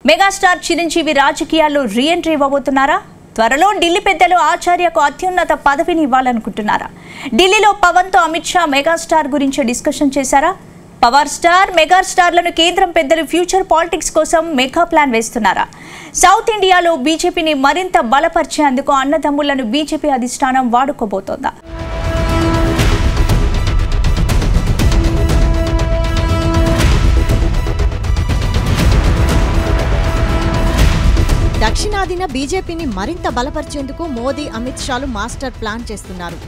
Megastar Chiranjeevi రాజకీయాల్లో reentry ఇవ్వబోతున్నారా? త్వరలో ఢిల్లీ పెద్దలు ఆచార్యకు అత్యున్నత పదవిని ఇవ్వాలనుకుంటున్నారా? ఢిల్లీలో పవన్ తో అమిత్ షా మెగాస్టార్ గురించి డిస్కషన్ చేశారా? పవర్ స్టార్, మెగాస్టార్లను కేంద్రం పెద్దలు ఫ్యూచర్ పాలిటిక్స్ కోసం మెగా ప్లాన్ వేస్తున్నారా? సౌత్ ఇండియాలో బీజేపీని మరింత బలపరిచేందుకు అన్నదమ్ములను బీజేపీ అధిష్టానం వాడుకోబోతోందా? దక్షిణాదిన బీజేపీని మరింత బలపరిచేందుకు మోదీ, అమిత్ షాలు మాస్టర్ ప్లాన్ చేస్తున్నారు.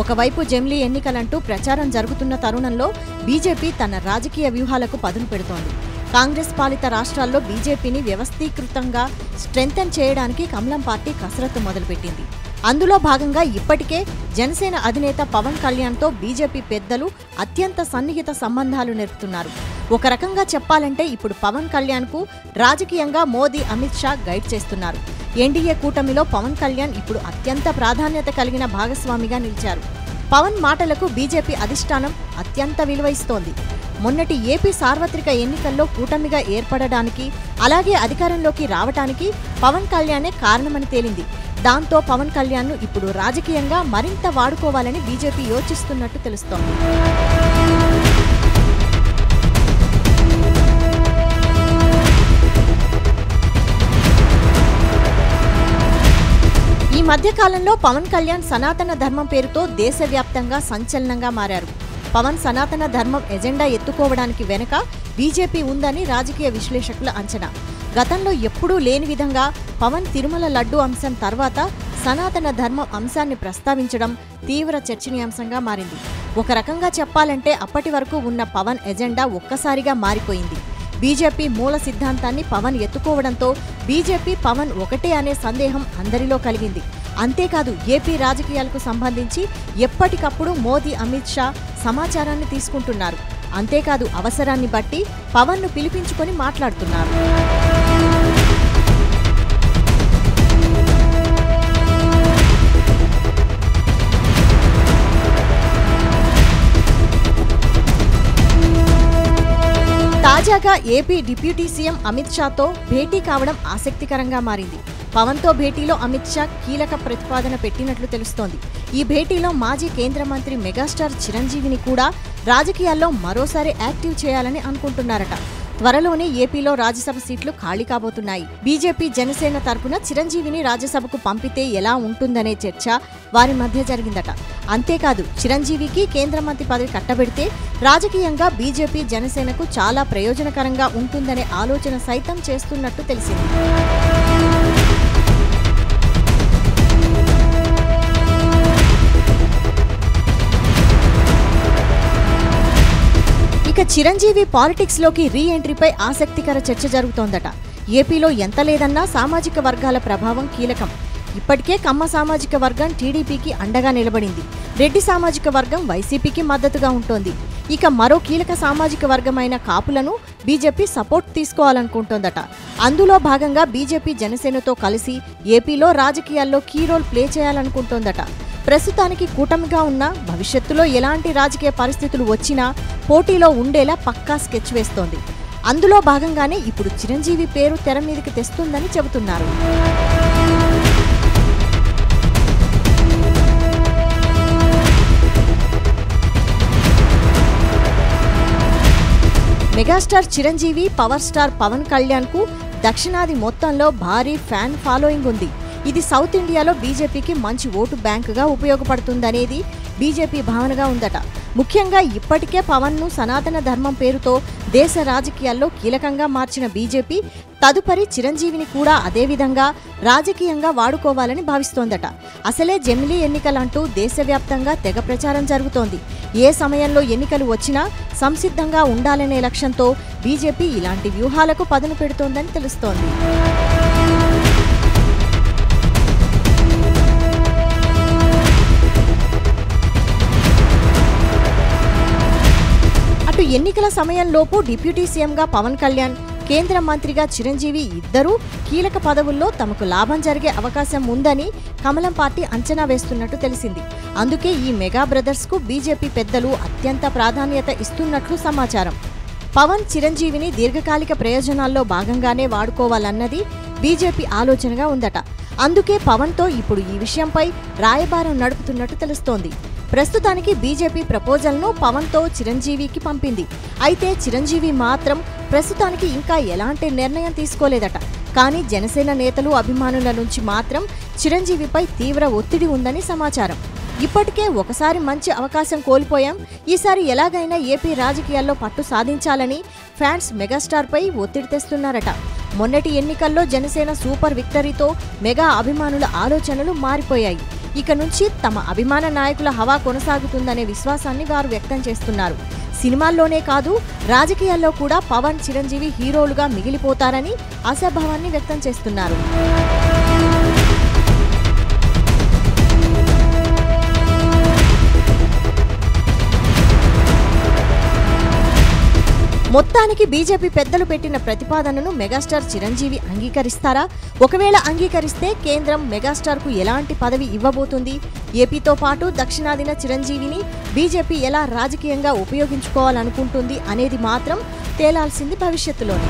ఒకవైపు జమిలీ ఎన్నికలంటూ ప్రచారం జరుగుతున్న తరుణంలో బీజేపీ తన రాజకీయ వ్యూహాలకు పదును పెడుతోంది. కాంగ్రెస్ పాలిత రాష్ట్రాల్లో బీజేపీని వ్యవస్థీకృతంగా స్ట్రెంథెన్ చేయడానికి కమలం పార్టీ కసరత్తు మొదలుపెట్టింది. అందులో భాగంగా ఇప్పటికే జనసేన అధినేత పవన్ కళ్యాణ్తో బీజేపీ పెద్దలు అత్యంత సన్నిహిత సంబంధాలు నెరుపుతున్నారు. ఒక రకంగా చెప్పాలంటే ఇప్పుడు పవన్ కళ్యాణ్కు రాజకీయంగా మోదీ, అమిత్ షా గైడ్ చేస్తున్నారు. ఎన్డీఏ కూటమిలో పవన్ కళ్యాణ్ ఇప్పుడు అత్యంత ప్రాధాన్యత కలిగిన భాగస్వామిగా నిలిచారు. పవన్ మాటలకు బీజేపీ అధిష్టానం అత్యంత విలువ ఇస్తోంది. మొన్నటి ఏపీ సార్వత్రిక ఎన్నికల్లో కూటమిగా ఏర్పడడానికి, అలాగే అధికారంలోకి రావటానికి పవన్ కళ్యాణే కారణమని తేలింది. దాంతో పవన్ కళ్యాణ్ను ఇప్పుడు రాజకీయంగా మరింత వాడుకోవాలని బీజేపీ యోచిస్తున్నట్టు తెలుస్తోంది. ఈ మధ్యకాలంలో పవన్ కళ్యాణ్ సనాతన ధర్మం పేరుతో దేశవ్యాప్తంగా సంచలనంగా మారారు. పవన్ సనాతన ధర్మం ఎజెండా ఎత్తుకోవడానికి వెనుక బీజేపీ ఉందని రాజకీయ విశ్లేషకుల అంచనా. గతంలో ఎప్పుడూ లేని విధంగా పవన్ తిరుమల లడ్డూ అంశం తర్వాత సనాతన ధర్మం అంశాన్ని ప్రస్తావించడం తీవ్ర చర్చనీయాంశంగా మారింది. ఒక రకంగా చెప్పాలంటే అప్పటి వరకు ఉన్న పవన్ ఎజెండా ఒక్కసారిగా మారిపోయింది. బీజేపీ మూల సిద్ధాంతాన్ని పవన్ ఎత్తుకోవడంతో బీజేపీ పవన్ ఒకటే అనే సందేహం అందరిలో కలిగింది. అంతేకాదు ఏపీ రాజకీయాలకు సంబంధించి ఎప్పటికప్పుడు మోదీ, అమిత్ షా సమాచారాన్ని తీసుకుంటున్నారు. అంతేకాదు అవసరాన్ని బట్టి పవన్ను పిలిపించుకొని మాట్లాడుతున్నారు. తాజాగా ఏపీ డిప్యూటీ సీఎం అమిత్ షాతో భేటీ కావడం ఆసక్తికరంగా మారింది. పవన్తో భేటీలో అమిత్ షా కీలక ప్రతిపాదన పెట్టినట్లు తెలుస్తోంది. ఈ భేటీలో మాజీ కేంద్ర మంత్రి మెగాస్టార్ చిరంజీవిని కూడా రాజకీయాల్లో మరోసారి యాక్టివ్ చేయాలని అనుకుంటున్నారట. త్వరలోనే ఏపీలో రాజ్యసభ సీట్లు ఖాళీ కాబోతున్నాయి. బీజేపీ, జనసేన తరపున చిరంజీవిని రాజ్యసభకు పంపితే ఎలా ఉంటుందనే చర్చ వారి మధ్య జరిగిందట. అంతేకాదు చిరంజీవికి కేంద్ర మంత్రి పదవి కట్టబెడితే రాజకీయంగా బీజేపీ, జనసేనకు చాలా ప్రయోజనకరంగా ఉంటుందనే ఆలోచన సైతం చేస్తున్నట్టు తెలిసింది. ఇక చిరంజీవి పాలిటిక్స్ లోకి రీ ఎంట్రీపై ఆసక్తికర చర్చ జరుగుతోందట. ఏపీలో ఎంత లేదన్నా సామాజిక వర్గాల ప్రభావం కీలకం. ఇప్పటికే కమ్మ సామాజిక వర్గం టీడీపీకి అండగా నిలబడింది. రెడ్డి సామాజిక వర్గం వైసీపీకి మద్దతుగా ఉంటోంది. ఇక మరో కీలక సామాజిక వర్గమైన కాపులను బీజేపీ సపోర్ట్ తీసుకోవాలనుకుంటోందట. అందులో భాగంగా బీజేపీ జనసేనతో కలిసి ఏపీలో రాజకీయాల్లో కీ రోల్ ప్లే చేయాలనుకుంటోందట. ప్రస్తుతానికి కూటమిగా ఉన్న భవిష్యత్తులో ఎలాంటి రాజకీయ పరిస్థితులు వచ్చినా పోటీలో ఉండేలా పక్కా స్కెచ్ వేస్తోంది. అందులో భాగంగానే ఇప్పుడు చిరంజీవి పేరు తెర మీదకి తెస్తుందని చెబుతున్నారు. Megastar Chiranjeevi, power star Pavan కళ్యాణ్కు దక్షిణాది మొత్తంలో భారీ ఫ్యాన్ ఫాలోయింగ్ ఉంది. ఇది సౌత్ ఇండియాలో బీజేపీకి మంచి ఓటు బ్యాంకుగా ఉపయోగపడుతుందనేది బీజేపీ భావనగా ఉందట. ముఖ్యంగా ఇప్పటికే పవన్ను సనాతన ధర్మం పేరుతో దేశ రాజకీయాల్లో కీలకంగా మార్చిన బీజేపీ తదుపరి చిరంజీవిని కూడా అదేవిధంగా రాజకీయంగా వాడుకోవాలని భావిస్తోందట. అసలే జమిలీ ఎన్నికలంటూ దేశవ్యాప్తంగా తెగ ప్రచారం జరుగుతోంది. ఏ సమయంలో ఎన్నికలు వచ్చినా సంసిద్ధంగా ఉండాలనే లక్ష్యంతో బీజేపీ ఇలాంటి వ్యూహాలకు పదును పెడుతోందని తెలుస్తోంది. అటు ఎన్నికల సమయంలోపు డిప్యూటీ సీఎంగా పవన్ కళ్యాణ్, కేంద్ర మంత్రిగా చిరంజీవి ఇద్దరూ కీలక పదవుల్లో తమకు లాభం జరిగే అవకాశం ఉందని కమలం పార్టీ అంచనా వేస్తున్నట్టు తెలిసింది. అందుకే ఈ మెగా బ్రదర్స్కు బీజేపీ పెద్దలు అత్యంత ప్రాధాన్యత ఇస్తున్నట్లు సమాచారం. పవన్ చిరంజీవిని దీర్ఘకాలిక ప్రయోజనాల్లో భాగంగానే వాడుకోవాలన్నది బీజేపీ ఆలోచనగా ఉందట. అందుకే పవన్తో ఇప్పుడు ఈ విషయంపై రాయబారం నడుపుతున్నట్టు తెలుస్తోంది. ప్రస్తుతానికి బీజేపీ ప్రపోజల్ను పవన్తో చిరంజీవికి పంపింది. అయితే చిరంజీవి మాత్రం ప్రస్తుతానికి ఇంకా ఎలాంటి నిర్ణయం తీసుకోలేదట. కానీ జనసేన నేతలు అభిమానుల నుంచి మాత్రం చిరంజీవిపై తీవ్ర ఒత్తిడి ఉందని సమాచారం. ఇప్పటికే ఒకసారి మంచి అవకాశం కోల్పోయాం, ఈసారి ఎలాగైనా ఏపీ రాజకీయాల్లో పట్టు సాధించాలని ఫ్యాన్స్ మెగాస్టార్పై ఒత్తిడి తెస్తున్నారట. మొన్నటి ఎన్నికల్లో జనసేన సూపర్ విక్టరీతో మెగా అభిమానుల ఆలోచనలు మారిపోయాయి. ఇక నుంచి తమ అభిమాన నాయకుల హవా కొనసాగుతుందనే విశ్వాసాన్ని వారు వ్యక్తం చేస్తున్నారు. సినిమాల్లోనే కాదు, రాజకీయాల్లో కూడా పవన్ చిరంజీవి హీరోలుగా మిగిలిపోతారని ఆశాభావాన్ని వ్యక్తం చేస్తున్నారు. మొత్తానికి బీజేపీ పెద్దలు పెట్టిన ప్రతిపాదనను మెగాస్టార్ చిరంజీవి అంగీకరిస్తారా? ఒకవేళ అంగీకరిస్తే కేంద్రం మెగాస్టార్కు ఎలాంటి పదవి ఇవ్వబోతుంది? ఏపీతో పాటు దక్షిణాదిన చిరంజీవిని బీజేపీ ఎలా రాజకీయంగా ఉపయోగించుకోవాలనుకుంటుంది అనేది మాత్రం తేలాల్సింది భవిష్యత్తులోనే.